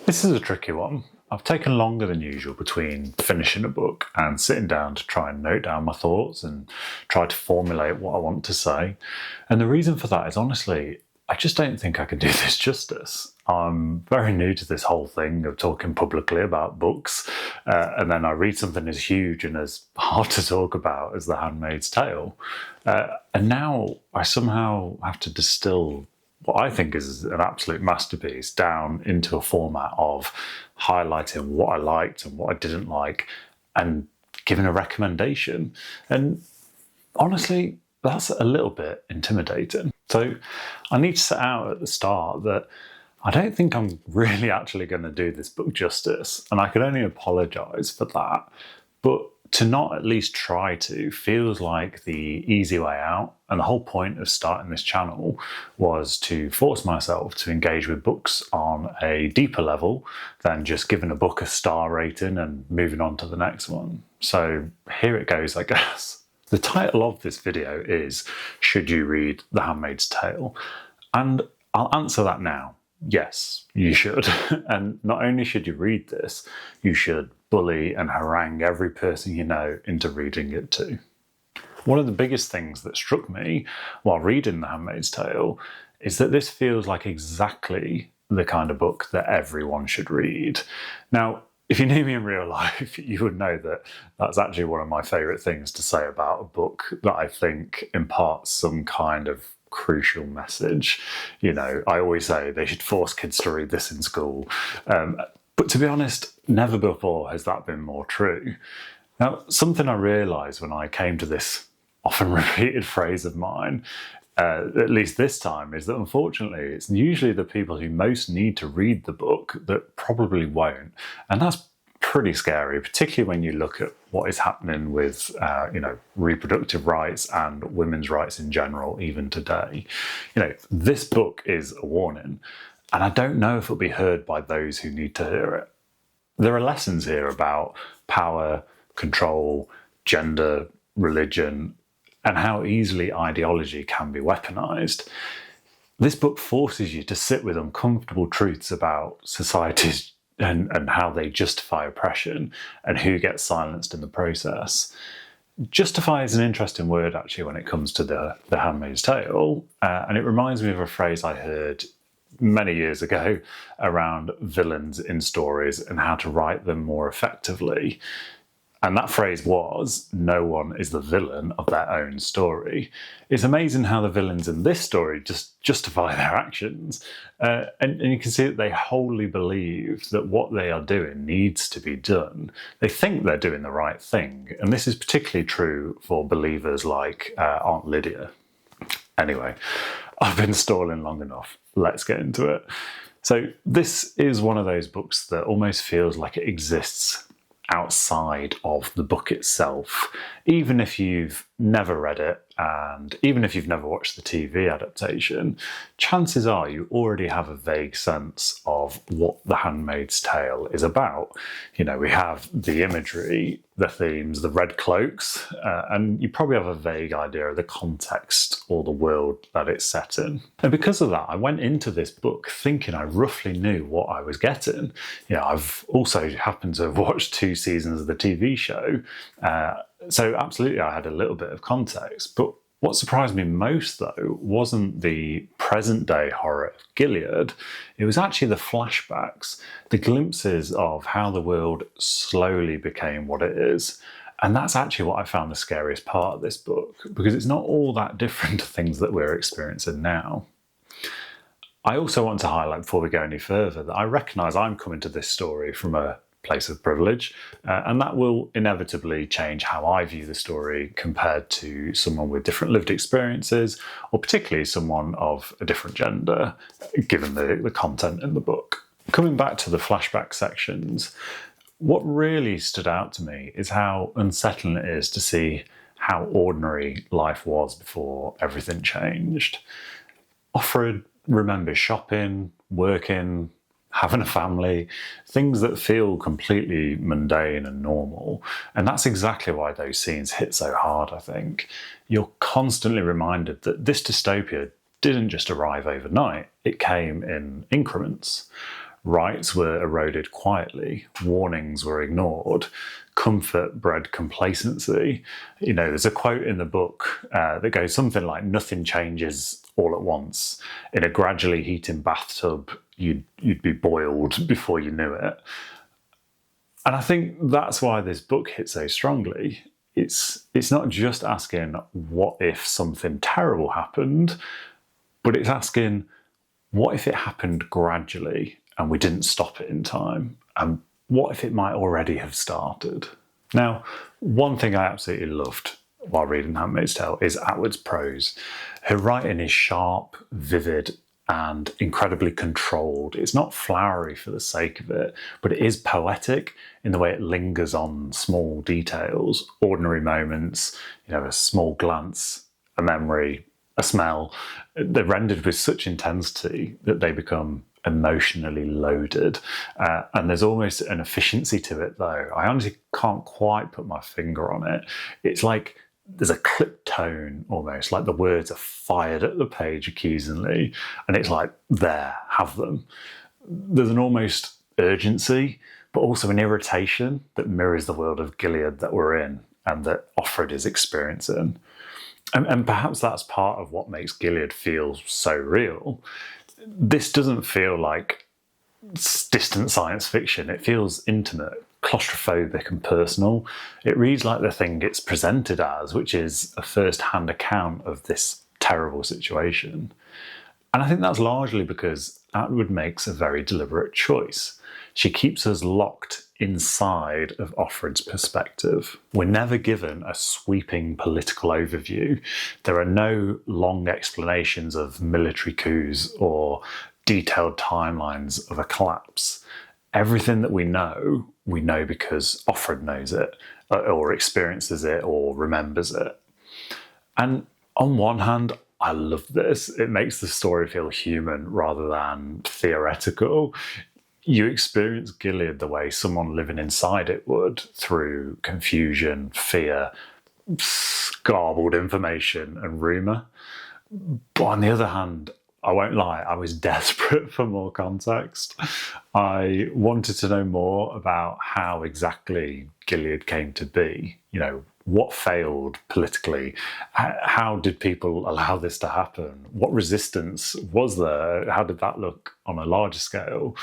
This is a tricky one. I've taken longer than usual between finishing a book and sitting down to try and note down my thoughts and try to formulate what I want to say. And the reason for that is honestly, I just don't think I can do this justice. I'm very new to this whole thing of talking publicly about books, and then I read something as huge and as hard to talk about as The Handmaid's Tale. And now I somehow have to distill what I think is an absolute masterpiece down into a format of highlighting what I liked and what I didn't like and giving a recommendation. And honestly, that's a little bit intimidating. So I need to set out at the start that I don't think I'm really actually going to do this book justice, and I can only apologise for that. But to not at least try to feels like the easy way out, and the whole point of starting this channel was to force myself to engage with books on a deeper level than just giving a book a star rating and moving on to the next one. So here it goes, I guess. The title of this video is Should You Read The Handmaid's Tale? And I'll answer that now. Yes, you should. And not only should you read this, you should bully and harangue every person you know into reading it too. One of the biggest things that struck me while reading The Handmaid's Tale is that this feels like exactly the kind of book that everyone should read. Now, if you knew me in real life, you would know that that's actually one of my favourite things to say about a book that I think imparts some kind of crucial message. You know, I always say they should force kids to read this in school. But to be honest, never before has that been more true. Now, something I realised when I came to this often repeated phrase of mine, at least this time, is that unfortunately it's usually the people who most need to read the book that probably won't. And that's pretty scary, particularly when you look at what is happening with reproductive rights and women's rights in general, even today. You know, this book is a warning, and I don't know if it'll be heard by those who need to hear it. There are lessons here about power, control, gender, religion, and how easily ideology can be weaponized. This book forces you to sit with uncomfortable truths about societies and how they justify oppression and who gets silenced in the process. Justify is an interesting word, actually, when it comes to the Handmaid's Tale, and it reminds me of a phrase I heard many years ago around villains in stories and how to write them more effectively. And that phrase was, no one is the villain of their own story. It's amazing how the villains in this story just justify their actions. And you can see that they wholly believe that what they are doing needs to be done. They think they're doing the right thing. And this is particularly true for believers like Aunt Lydia. Anyway, I've been stalling long enough. Let's get into it. So this is one of those books that almost feels like it exists outside of the book itself, even if you've never read it and even if you've never watched the TV adaptation. Chances are you already have a vague sense of what The Handmaid's Tale is about. You know, we have the imagery, the themes, the red cloaks, and you probably have a vague idea of the context or the world that it's set in. And because of that, I went into this book thinking I roughly knew what I was getting. You know, I've also happened to have watched 2 seasons of the TV show, so absolutely I had a little bit of context. But what surprised me most, though, wasn't the present-day horror of Gilead. It was actually the flashbacks, the glimpses of how the world slowly became what it is. And that's actually what I found the scariest part of this book, because it's not all that different to things that we're experiencing now. I also want to highlight, before we go any further, that I recognise I'm coming to this story from a place of privilege, and that will inevitably change how I view the story compared to someone with different lived experiences, or particularly someone of a different gender, given the content in the book. Coming back to the flashback sections, what really stood out to me is how unsettling it is to see how ordinary life was before everything changed. Offred remembers shopping, working, having a family, things that feel completely mundane and normal. And that's exactly why those scenes hit so hard, I think. You're constantly reminded that this dystopia didn't just arrive overnight, it came in increments. Rights were eroded quietly, warnings were ignored, comfort bred complacency. There's a quote in the book that goes something like, "Nothing changes all at once. In a gradually heating bathtub, you'd be boiled before you knew it." And I think that's why this book hits so strongly. It's not just asking, what if something terrible happened, but it's asking, what if it happened gradually and we didn't stop it in time? And what if it might already have started? Now, one thing I absolutely loved while reading Handmaid's Tale is Atwood's prose. Her writing is sharp, vivid, and incredibly controlled. It's not flowery for the sake of it, but it is poetic in the way it lingers on small details, ordinary moments, a small glance, a memory, a smell. They're rendered with such intensity that they become emotionally loaded. And there's almost an efficiency to it, though. I honestly can't quite put my finger on it. It's like there's a clipped tone almost, like the words are fired at the page accusingly, and it's like, there, have them. There's an almost urgency, but also an irritation that mirrors the world of Gilead that we're in and that Offred is experiencing. And perhaps that's part of what makes Gilead feel so real. This doesn't feel like distant science fiction. It feels intimate, claustrophobic and personal. It reads like the thing it's presented as, which is a first-hand account of this terrible situation. And I think that's largely because Atwood makes a very deliberate choice. She keeps us locked inside of Offred's perspective. We're never given a sweeping political overview. There are no long explanations of military coups or detailed timelines of a collapse. Everything that we know because Offred knows it, or experiences it, or remembers it. And on one hand, I love this. It makes the story feel human rather than theoretical. You experience Gilead the way someone living inside it would, through confusion, fear, garbled information, and rumour. But on the other hand, I won't lie, I was desperate for more context. I wanted to know more about how exactly Gilead came to be. What failed politically? How did people allow this to happen? What resistance was there? How did that look on a larger scale?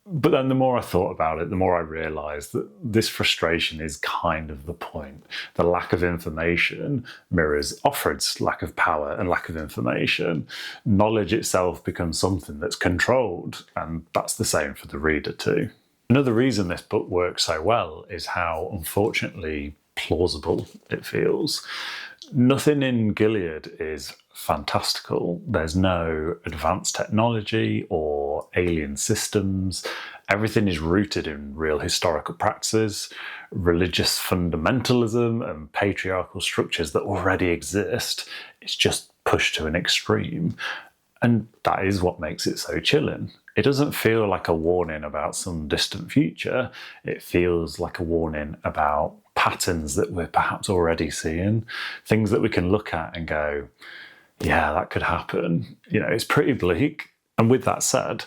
But then the more I thought about it, the more I realised that this frustration is kind of the point. The lack of information mirrors Offred's lack of power and lack of information. Knowledge itself becomes something that's controlled, and that's the same for the reader too. Another reason this book works so well is how, unfortunately, plausible it feels. Nothing in Gilead is fantastical. There's no advanced technology or alien systems. Everything is rooted in real historical practices, religious fundamentalism, and patriarchal structures that already exist. It's just pushed to an extreme. And that is what makes it so chilling. It doesn't feel like a warning about some distant future. It feels like a warning about patterns that we're perhaps already seeing, things that we can look at and go, yeah, that could happen. It's pretty bleak. And with that said,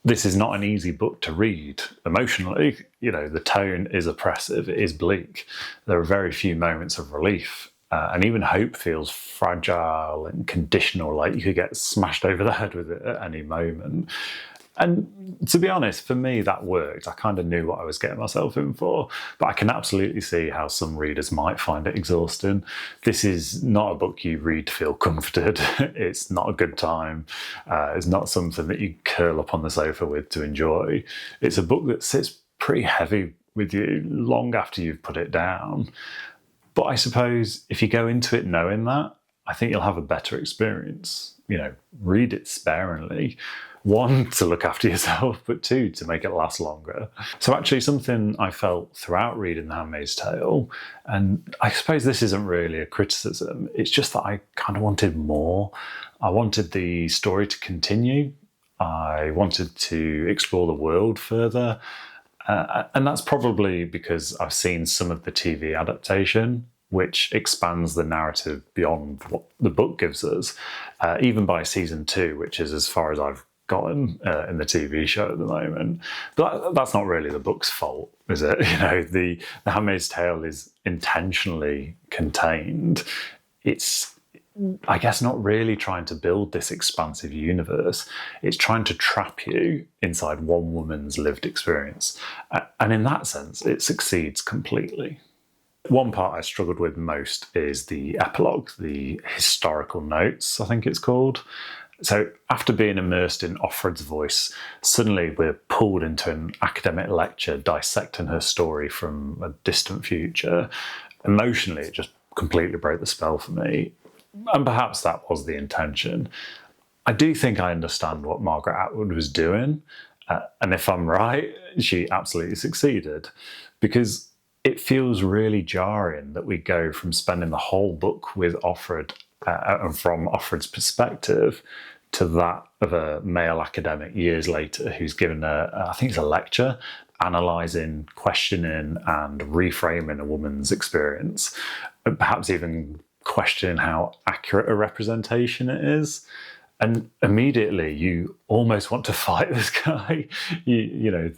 this is not an easy book to read emotionally. The tone is oppressive, it is bleak. There are very few moments of relief. And even hope feels fragile and conditional, like you could get smashed over the head with it at any moment. And to be honest, for me, that worked. I kind of knew what I was getting myself in for, but I can absolutely see how some readers might find it exhausting. This is not a book you read to feel comforted. It's not a good time. It's not something that you curl up on the sofa with to enjoy. It's a book that sits pretty heavy with you long after you've put it down. But I suppose if you go into it knowing that, I think you'll have a better experience. Read it sparingly. One, to look after yourself, but two, to make it last longer. So actually something I felt throughout reading The Handmaid's Tale, and I suppose this isn't really a criticism, it's just that I kind of wanted more. I wanted the story to continue. I wanted to explore the world further. And that's probably because I've seen some of the TV adaptation, which expands the narrative beyond what the book gives us, even by season 2, which is as far as I've gotten in the TV show at the moment. But that's not really the book's fault, is it? The Handmaid's Tale is intentionally contained. It's, I guess, not really trying to build this expansive universe. It's trying to trap you inside one woman's lived experience. And in that sense, it succeeds completely. One part I struggled with most is the epilogue, the historical notes, I think it's called. So after being immersed in Offred's voice, suddenly we're pulled into an academic lecture dissecting her story from a distant future. Emotionally, it just completely broke the spell for me. And perhaps that was the intention. I do think I understand what Margaret Atwood was doing. And if I'm right, she absolutely succeeded. Because it feels really jarring that we go from spending the whole book with Offred and from Offred's perspective to that of a male academic years later who's given I think it's a lecture, analysing, questioning and reframing a woman's experience, and perhaps even questioning how accurate a representation it is. And immediately you almost want to fight this guy.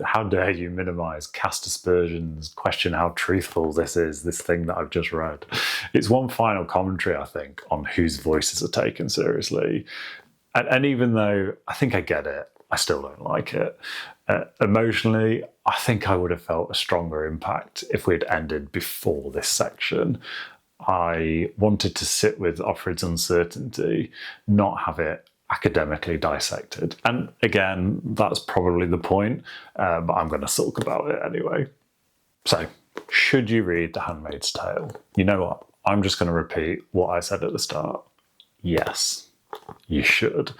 How dare you minimise cast aspersions, question how truthful this is, this thing that I've just read. It's one final commentary, I think, on whose voices are taken seriously. And even though I think I get it, I still don't like it. Emotionally, I think I would have felt a stronger impact if we'd ended before this section. I wanted to sit with Offred's uncertainty, not have it academically dissected. And again, that's probably the point, but I'm going to sulk about it anyway. So, should you read The Handmaid's Tale? You know what? I'm just going to repeat what I said at the start. Yes, you should.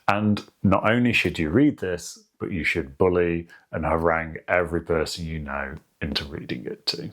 And not only should you read this, but you should bully and harangue every person you know into reading it too.